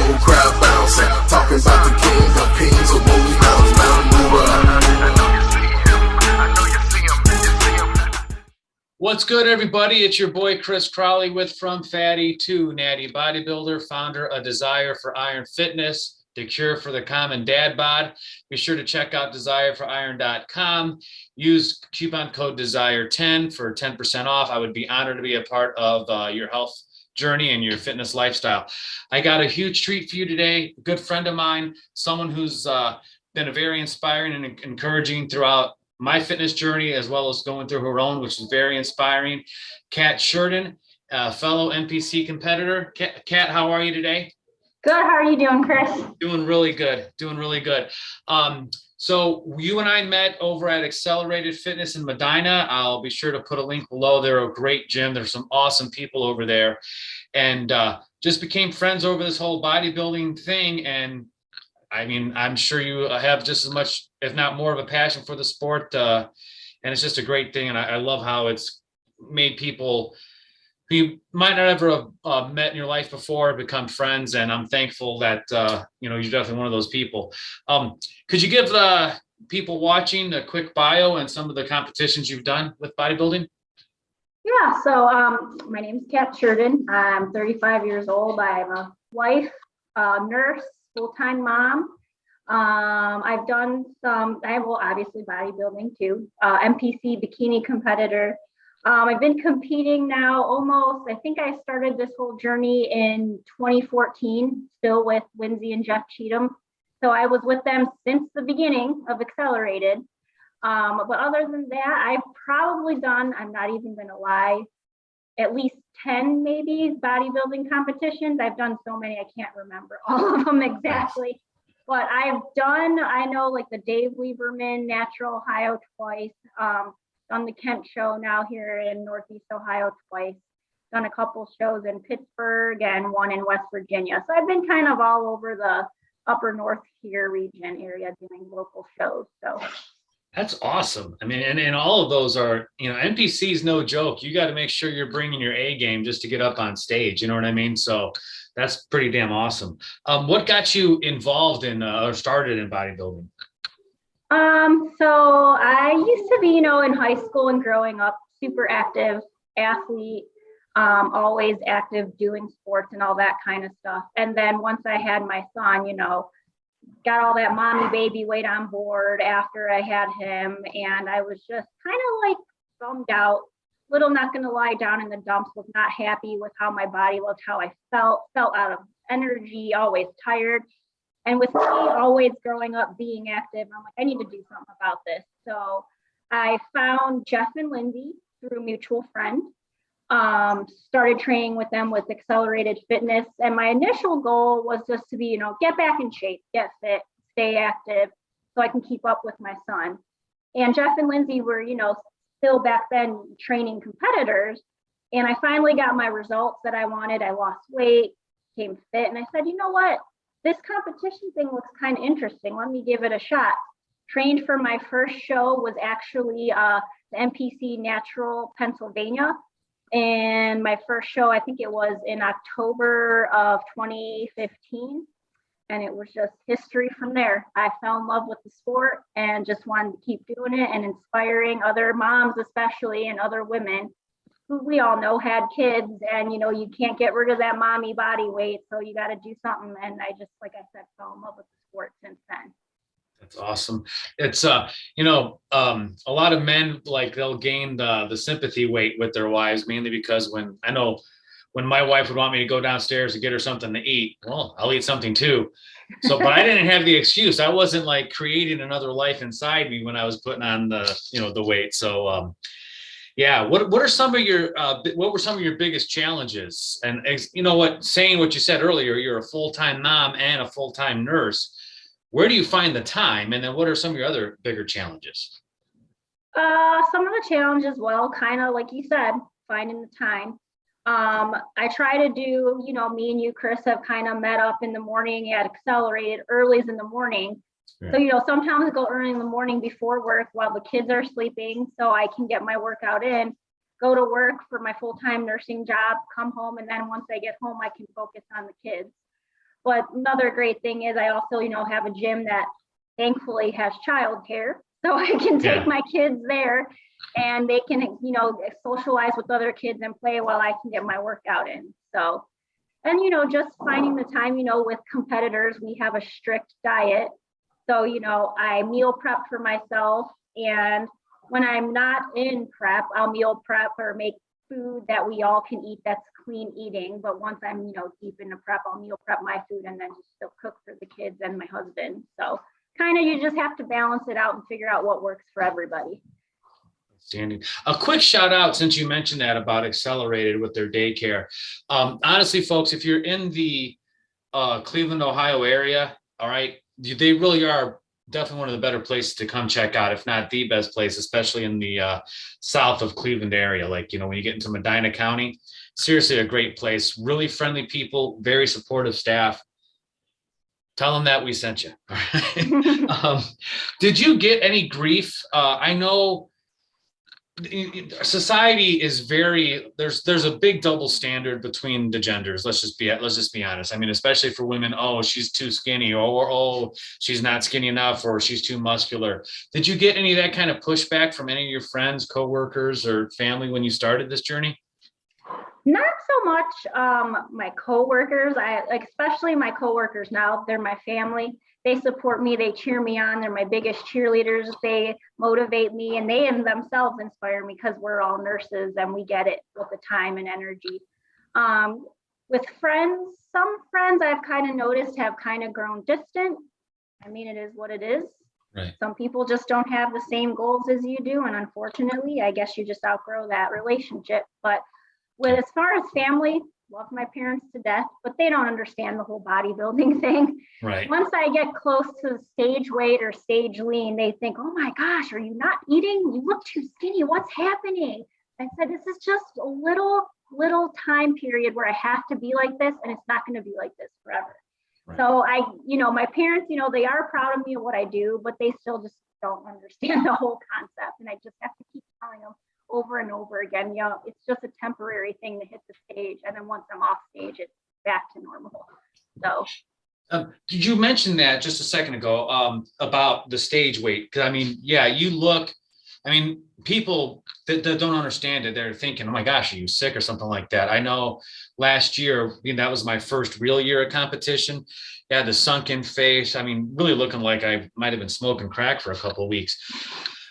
whole crowd bouncing, talking about the king of kings, of what we call Mountain Mover. I know you see him, I know you see him, you see him. What's good, everybody? It's your boy Kris Crowley with From Fatty to Natty Bodybuilder, founder of Desire for Iron Fitness, the cure for the common dad bod. Be sure to check out desireforiron.com. Use coupon code DESIRE10 for 10% off. I would be honored to be a part of your health journey and your fitness lifestyle. I got a huge treat for you today. A good friend of mine, someone who's been a very inspiring and encouraging throughout my fitness journey, as well as going through her own, which is very inspiring. Kat Shurden, fellow NPC competitor. Kat, how are you today? Good. How are you doing, Kris? Doing really good. So you and I met over at Accelerated Fitness in Medina. I'll be sure to put a link below. They're a great gym. There's some awesome people over there, and just became friends over this whole bodybuilding thing. And I mean, I'm sure you have just as much, if not more, of a passion for the sport. And it's just a great thing. And I love how it's made people who you might not ever have met in your life before become friends. And I'm thankful that, you're definitely one of those people. Could you give the people watching a quick bio and some of the competitions you've done with bodybuilding? Yeah, so my name is Kat Shurden. I'm 35 years old. I'm a wife, nurse, full-time mom. I've done obviously bodybuilding too, NPC Bikini Competitor. I've been competing now almost, I think I started this whole journey in 2014, still with Lindsay and Jeff Cheatham. So I was with them since the beginning of Accelerated. But other than that, I've probably done, I'm not even going to lie, at least 10 maybe bodybuilding competitions. I've done so many, I can't remember all of them exactly. But I've done, I know like the Dave Lieberman Natural Ohio twice, done the Kent show now here in Northeast Ohio twice, done a couple shows in Pittsburgh and one in West Virginia. So I've been kind of all over the upper north here region area doing local shows. So that's awesome. I mean, and all of those are, NPC is no joke. You got to make sure you're bringing your A game just to get up on stage. You know what I mean? So that's pretty damn awesome. What got you involved in or started in bodybuilding? So I used to be, in high school and growing up, super active athlete, always active doing sports and all that kind of stuff. And then once I had my son, got all that mommy baby weight on board after I had him. And I was just kind of like bummed out, little not going to lie, down in the dumps, was not happy with how my body looked, how I felt out of energy, always tired. And with me always growing up being active, I'm like, I need to do something about this. So I found Jeff and Lindsay through a mutual friend, started training with them with Accelerated Fitness. And my initial goal was just to be, get back in shape, get fit, stay active so I can keep up with my son. And Jeff and Lindsay were, still back then training competitors. And I finally got my results that I wanted. I lost weight, became fit. And I said, you know what? This competition thing looks kind of interesting. Let me give it a shot. Trained for my first show was actually the NPC Natural Pennsylvania. And my first show, I think it was in October of 2015. And it was just history from there. I fell in love with the sport and just wanted to keep doing it and inspiring other moms, especially, and other women who we all know had kids, and you can't get rid of that mommy body weight, so you got to do something. And I just, like I said, fell in love with the sport since then. That's awesome. It's a lot of men, like, they'll gain the sympathy weight with their wives, mainly because when my wife would want me to go downstairs to get her something to eat, well, I'll eat something too. So, but I didn't have the excuse. I wasn't like creating another life inside me when I was putting on the weight. So yeah, what were some of your biggest challenges? And saying what you said earlier, you're a full-time mom and a full-time nurse. Where do you find the time? And then what are some of your other bigger challenges? Some of the challenges, well, kind of like you said, finding the time. I try to do, me and you, Kris, have kind of met up in the morning at Accelerated earlys in the morning. Yeah. So, sometimes I go early in the morning before work while the kids are sleeping so I can get my workout in, go to work for my full-time nursing job, come home, and then once I get home, I can focus on the kids. But another great thing is I also, have a gym that thankfully has childcare. So I can take my kids there and they can, socialize with other kids and play while I can get my workout in. So, and, just finding the time, with competitors, we have a strict diet. So, I meal prep for myself. And when I'm not in prep, I'll meal prep or make food that we all can eat that's clean eating. But once I'm, deep into prep, I'll meal prep my food and then just still cook for the kids and my husband. So kind of you just have to balance it out and figure out what works for everybody. Outstanding. A quick shout out, since you mentioned that about Accelerated with their daycare. Honestly, folks, if you're in the Cleveland, Ohio area, all right, they really are definitely one of the better places to come check out, if not the best place, especially in the south of Cleveland area. Like, when you get into Medina County, seriously a great place, really friendly people, very supportive staff. Tell them that we sent you. All right. Did you get any grief? I know society is there's a big double standard between the genders. Let's just be honest. I mean, especially for women, oh, she's too skinny, or oh, she's not skinny enough, or she's too muscular. Did you get any of that kind of pushback from any of your friends, coworkers, or family when you started this journey? Not so much my coworkers. Especially my coworkers now, they're my family. They support me, they cheer me on, they're my biggest cheerleaders. They motivate me and they themselves inspire me because we're all nurses and we get it with the time and energy. With friends, some friends I've kind of noticed have kind of grown distant. I mean, it is what it is. Right. Some people just don't have the same goals as you do. And unfortunately, I guess you just outgrow that relationship. But as far as family, love my parents to death, but they don't understand the whole bodybuilding thing. Right. Once I get close to stage weight or stage lean, they think, oh my gosh, are you not eating? You look too skinny. What's happening? I said, this is just a little time period where I have to be like this, and it's not going to be like this forever. Right. So my parents, they are proud of me of what I do, but they still just don't understand the whole concept. And I just have to keep telling them over and over again, it's just a temporary thing to hit the stage. And then once I'm off stage, it's back to normal. So. Did you mention that just a second ago about the stage weight? Because I mean, you look, people that don't understand it, they're thinking, oh my gosh, are you sick or something like that? I know last year, that was my first real year of competition. Yeah, the sunken face. Really looking like I might have been smoking crack for a couple of weeks.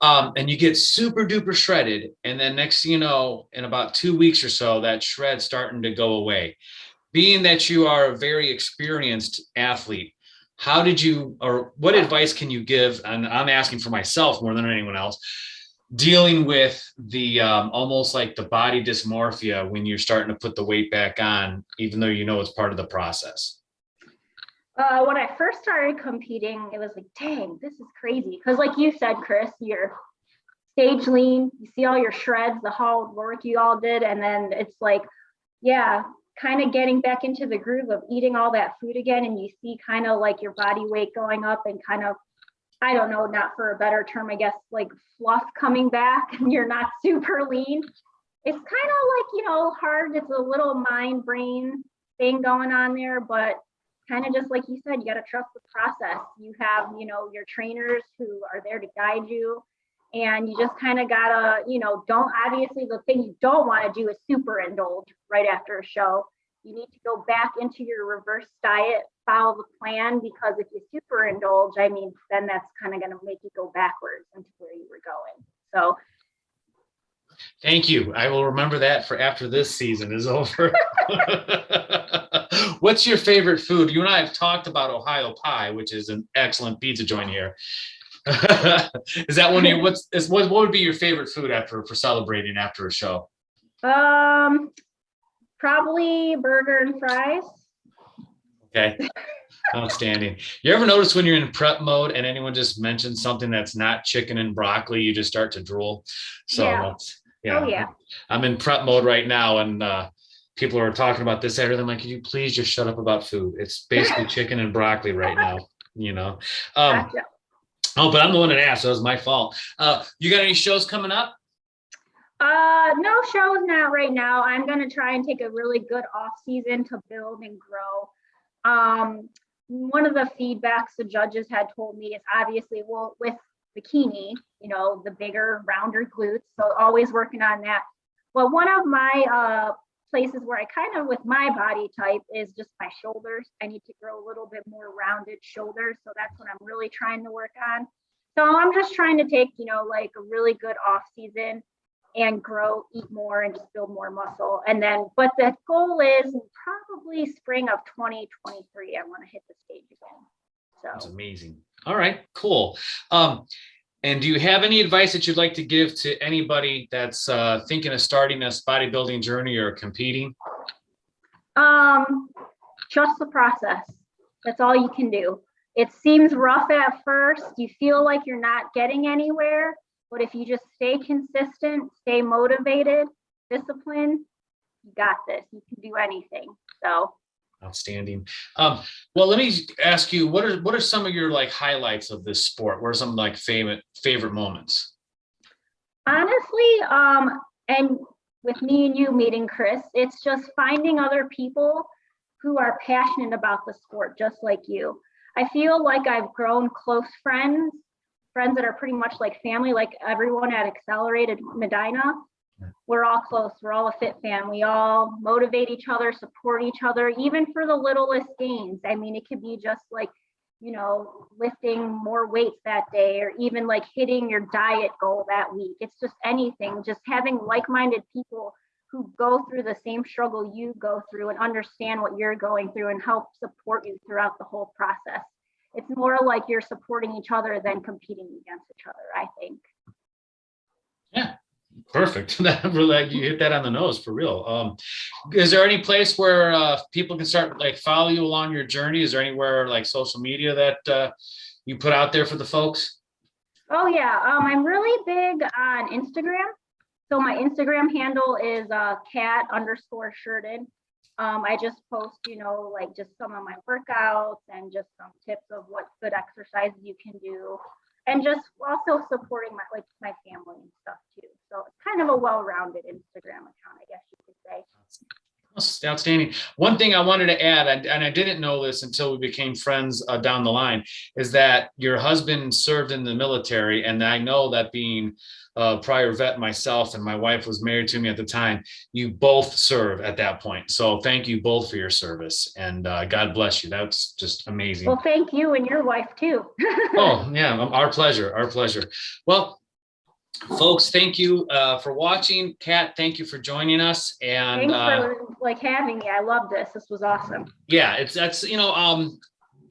And you get super duper shredded. And then next thing you know, in about 2 weeks or so, that shred's starting to go away. Being that you are a very experienced athlete, what advice can you give? And I'm asking for myself more than anyone else, dealing with the almost like the body dysmorphia when you're starting to put the weight back on, even though it's part of the process. When I first started competing, it was like, dang, this is crazy. Because like you said, Kris, you're stage lean, you see all your shreds, the hard work you all did. And then it's like, kind of getting back into the groove of eating all that food again. And you see kind of like your body weight going up and kind of, I don't know, not for a better term, I guess, like fluff coming back and you're not super lean. It's kind of like, hard. It's a little mind brain thing going on there, but kind of just like you said, you got to trust the process. You have, your trainers who are there to guide you, and you just kind of gotta, obviously the thing you don't want to do is super indulge right after a show. You need to go back into your reverse diet, follow the plan, because if you super indulge, then that's kind of going to make you go backwards into where you were going. So. Thank you. I will remember that for after this season is over. What's your favorite food? You and I have talked about Ohio pie, which is an excellent pizza joint here. Is that one of your, what would be your favorite food for celebrating after a show? Probably burger and fries. Okay. Outstanding. You ever notice when you're in prep mode and anyone just mentions something that's not chicken and broccoli, you just start to drool? So I'm in prep mode right now, and people are talking about this. I'm like, can you please just shut up about food? It's basically chicken and broccoli right now, Gotcha. Oh, but I'm the one that asked, so it was my fault. You got any shows coming up? No shows not right now. I'm going to try and take a really good off season to build and grow. One of the feedbacks the judges had told me is obviously, well, with bikini, you know, the bigger, rounder glutes. So always working on that. But one of my places where I kind of, with my body type, is just my shoulders. I need to grow a little bit more rounded shoulders. So that's what I'm really trying to work on. So I'm just trying to take, you know, like a really good off season and grow, eat more, and just build more muscle. And then, but the goal is probably spring of 2023, I want to hit the stage again. So that's amazing. All right, cool. And do you have any advice that you'd like to give to anybody that's thinking of starting this bodybuilding journey or competing? Trust the process. That's all you can do. It seems rough at first. You feel like you're not getting anywhere, but if you just stay consistent, stay motivated, disciplined, you got this. You can do anything. So outstanding. Well, let me ask you, what are some of your like highlights of this sport? What are some like favorite moments? Honestly, and with me and you meeting Kris, it's just finding other people who are passionate about the sport, just like you. I feel like I've grown close friends that are pretty much like family, like everyone at Accelerated Medina. We're all close. We're all a fit fam. We all motivate each other, support each other, even for the littlest gains. I mean, it could be just like, you know, lifting more weights that day, or even like hitting your diet goal that week. It's just anything, just having like-minded people who go through the same struggle you go through and understand what you're going through and help support you throughout the whole process. It's more like you're supporting each other than competing against each other, I think. Yeah, perfect. Like you hit that on the nose for real. Is there any place where people can start like follow you along your journey? Is there anywhere like social media that you put out there for the folks? Oh yeah, I'm really big on Instagram. So my Instagram handle is cat_Shurden. I just post, you know, like just some of my workouts and just some tips of what good exercises you can do, and just also supporting my family and stuff too. So it's kind of a well-rounded Instagram account, I guess you could say. That's outstanding. One thing I wanted to add, and I didn't know this until we became friends down the line, is that your husband served in the military, and I know that being a prior vet myself, and my wife was married to me at the time, you both serve at that point. So thank you both for your service, and God bless you. That's just amazing. Well, thank you and your wife too. Oh yeah, our pleasure, our pleasure. Well, folks, thank you for watching. Kat, thank you for joining us. And thanks for like having me. I love this. This was awesome. Yeah, that's you know,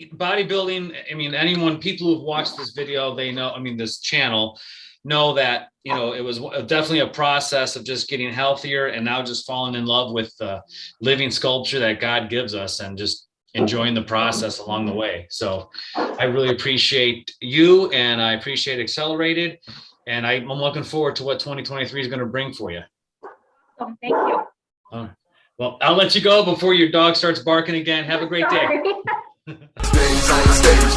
bodybuilding. I mean, people who've watched this video, they know. I mean, this channel, know that you know it was definitely a process of just getting healthier, and now just falling in love with the living sculpture that God gives us, and just enjoying the process along the way. So I really appreciate you, and I appreciate Accelerated. And I'm looking forward to what 2023 is going to bring for you. Thank you. All right. Well, I'll let you go before your dog starts barking again. Have a great day. Sorry. Things on stage.